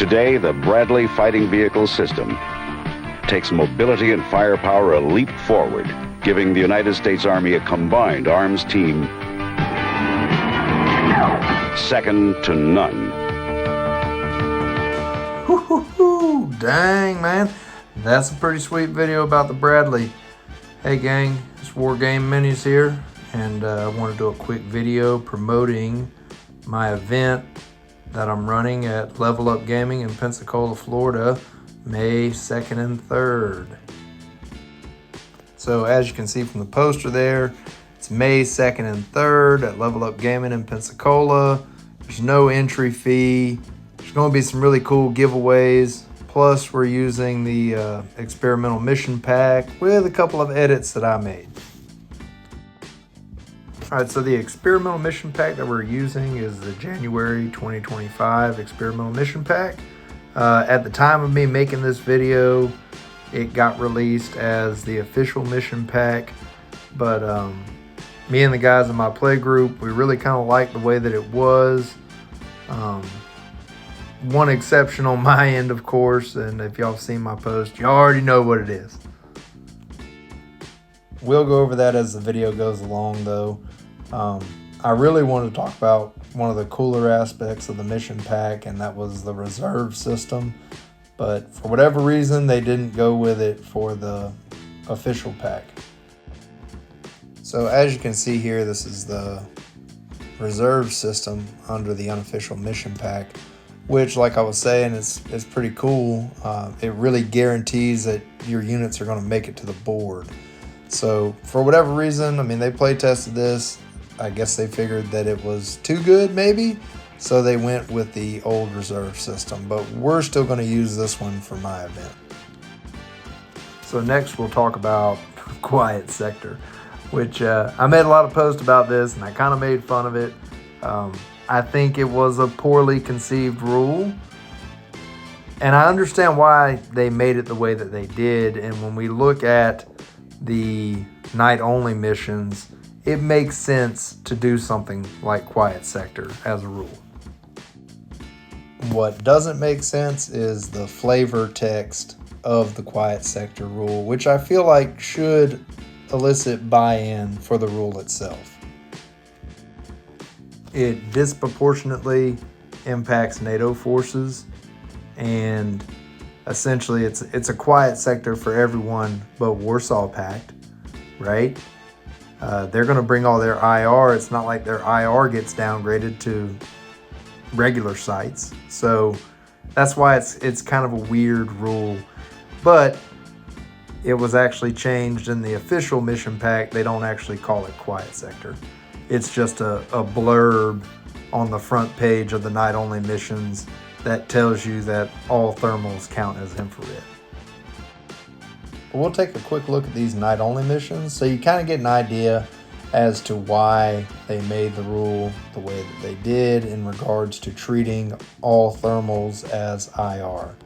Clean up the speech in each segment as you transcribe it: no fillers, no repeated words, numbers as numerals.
Today, the Bradley Fighting Vehicle System takes mobility and firepower a leap forward, giving the United States Army a combined arms team second to none. Woo-hoo-hoo. Dang, man. That's a pretty sweet video about the Bradley. Hey, gang. It's War Game Minis here, and I want to do a quick video promoting my event that I'm running at Level Up Gaming in Pensacola, Florida, May 2nd and 3rd. So as you can see from the poster there, it's May 2nd and 3rd at Level Up Gaming in Pensacola. There's no entry fee. There's going to be some really cool giveaways. Plus, we're using the experimental mission pack with a couple of edits that I made. All right, so the experimental mission pack that we're using is the January 2025 experimental mission pack. At the time of me making this video, it got released as the official mission pack, but me and the guys in my play group, we really kind of liked the way that it was. One exception on my end, of course, and if y'all have seen my post, you already know what it is. We'll go over that as the video goes along, though. I really wanted to talk about one of the cooler aspects of the mission pack, and that was the reserve system. But for whatever reason, they didn't go with it for the official pack. So as you can see here, this is the reserve system under the unofficial mission pack, which, like I was saying, is pretty cool. It really guarantees that your units are going to make it to the board. So for whatever reason, I mean, they play tested this. I guess they figured that it was too good, maybe, so they went with the old reserve system, but we're still going to use this one for my event. So next we'll talk about Quiet Sector, which I made a lot of posts about this, and I kind of made fun of it. I think it was a poorly conceived rule, and I understand why they made it the way that they did. And when we look at the night-only missions, it makes sense to do something like Quiet Sector as a rule. What doesn't make sense is the flavor text of the Quiet Sector rule, which I feel like should elicit buy-in for the rule itself. It disproportionately impacts NATO forces, and essentially it's a quiet sector for everyone but Warsaw Pact, right? They're going to bring all their IR. It's not like their IR gets downgraded to regular sites. So that's why it's kind of a weird rule. But it was actually changed in the official mission pack. They don't actually call it Quiet Sector. It's just a blurb on the front page of the night-only missions that tells you that all thermals count as infrared. We'll take a quick look at these night-only missions so you kind of get an idea as to why they made the rule the way that they did in regards to treating all thermals as IR.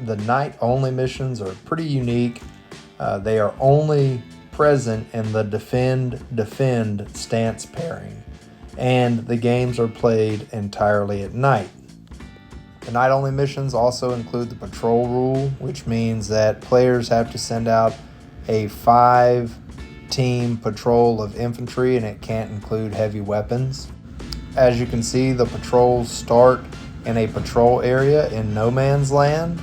The night-only missions are pretty unique. They are only present in the defend stance pairing, and the games are played entirely at night. The night-only missions also include the patrol rule, which means that players have to send out a 5-team patrol of infantry, and it can't include heavy weapons. As you can see, the patrols start in a patrol area in no man's land,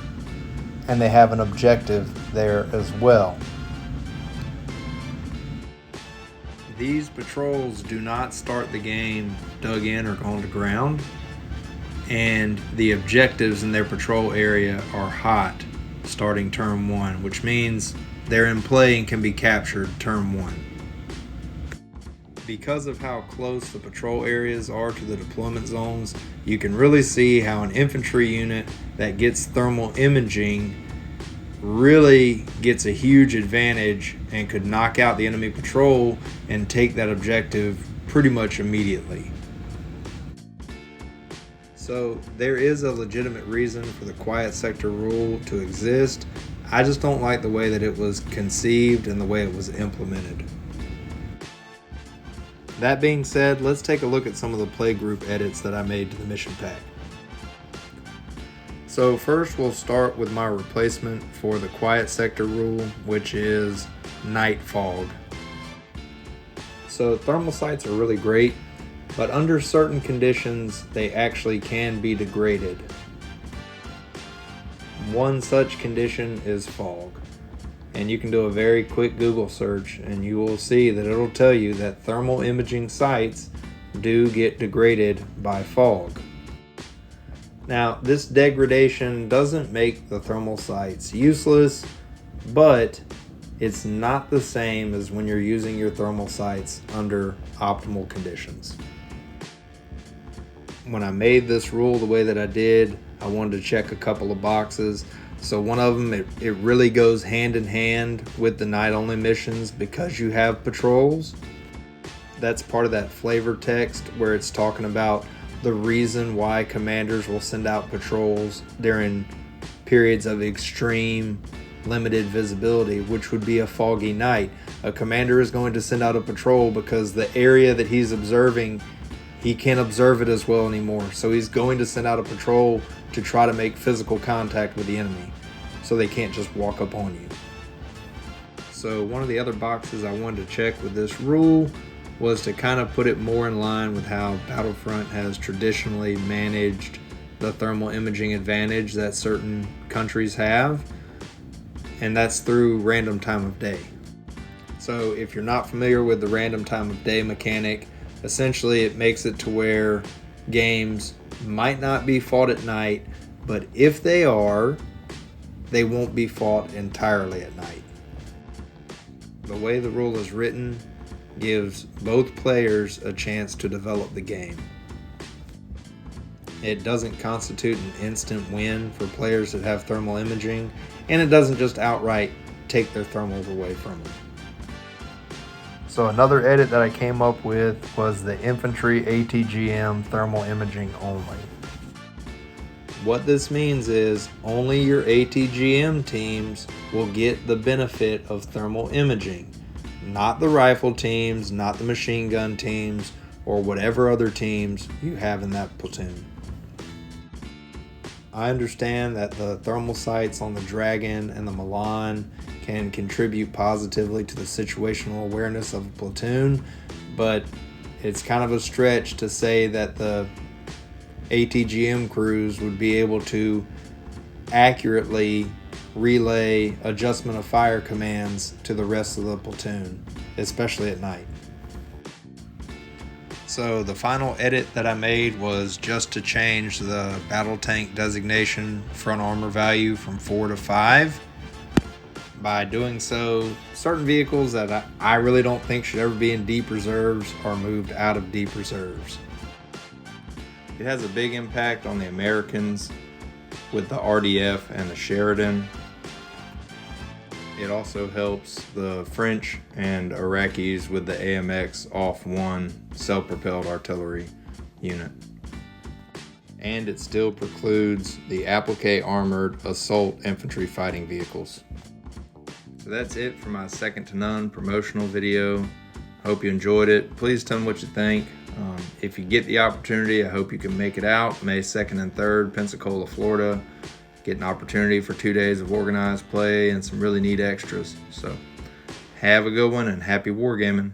and they have an objective there as well. These patrols do not start the game dug in or on the ground, and the objectives in their patrol area are hot starting turn 1, which means they're in play and can be captured turn 1. Because of how close the patrol areas are to the deployment zones, you can really see how an infantry unit that gets thermal imaging really gets a huge advantage and could knock out the enemy patrol and take that objective pretty much immediately. So there is a legitimate reason for the Quiet Sector rule to exist. I just don't like the way that it was conceived and the way it was implemented. That being said, let's take a look at some of the playgroup edits that I made to the mission pack. So first we'll start with my replacement for the quiet sector rule, which is night fog. So thermal sights are really great, but under certain conditions they actually can be degraded. One such condition is fog. And you can do a very quick Google search and you will see that it'll tell you that thermal imaging sites do get degraded by fog. Now, this degradation doesn't make the thermal sights useless, but it's not the same as when you're using your thermal sights under optimal conditions. When I made this rule the way that I did, I wanted to check a couple of boxes. So one of them, it really goes hand in hand with the night-only missions because you have patrols. That's part of that flavor text where it's talking about the reason why commanders will send out patrols during periods of extreme limited visibility, which would be a foggy night. A commander is going to send out a patrol because the area that he's observing, he can't observe it as well anymore. So he's going to send out a patrol to try to make physical contact with the enemy so they can't just walk up on you. So one of the other boxes I wanted to check with this rule was to kind of put it more in line with how Battlefront has traditionally managed the thermal imaging advantage that certain countries have, and that's through random time of day. So if you're not familiar with the random time of day mechanic, essentially it makes it to where games might not be fought at night, but if they are, they won't be fought entirely at night. The way the rule is written gives both players a chance to develop the game. It doesn't constitute an instant win for players that have thermal imaging, and it doesn't just outright take their thermals away from them. So another edit that I came up with was the infantry ATGM thermal imaging only. What this means is only your ATGM teams will get the benefit of thermal imaging. Not the rifle teams, not the machine gun teams, or whatever other teams you have in that platoon. I understand that the thermal sights on the Dragon and the Milan can contribute positively to the situational awareness of a platoon, but it's kind of a stretch to say that the ATGM crews would be able to accurately relay adjustment of fire commands to the rest of the platoon, especially at night. So the final edit that I made was just to change the battle tank designation front armor value from 4 to 5. By doing so, certain vehicles that I really don't think should ever be in deep reserves are moved out of deep reserves. It has a big impact on the Americans with the RDF and the Sheridan. It also helps the French and Iraqis with the AMX OFF-1 self-propelled artillery unit. And it still precludes the applique armored assault infantry fighting vehicles. So that's it for my second to none promotional video. Hope you enjoyed it. Please tell me what you think. If you get the opportunity, I hope you can make it out May 2nd and 3rd, Pensacola, Florida. Get an opportunity for 2 days of organized play and some really neat extras. So have a good one and happy wargaming.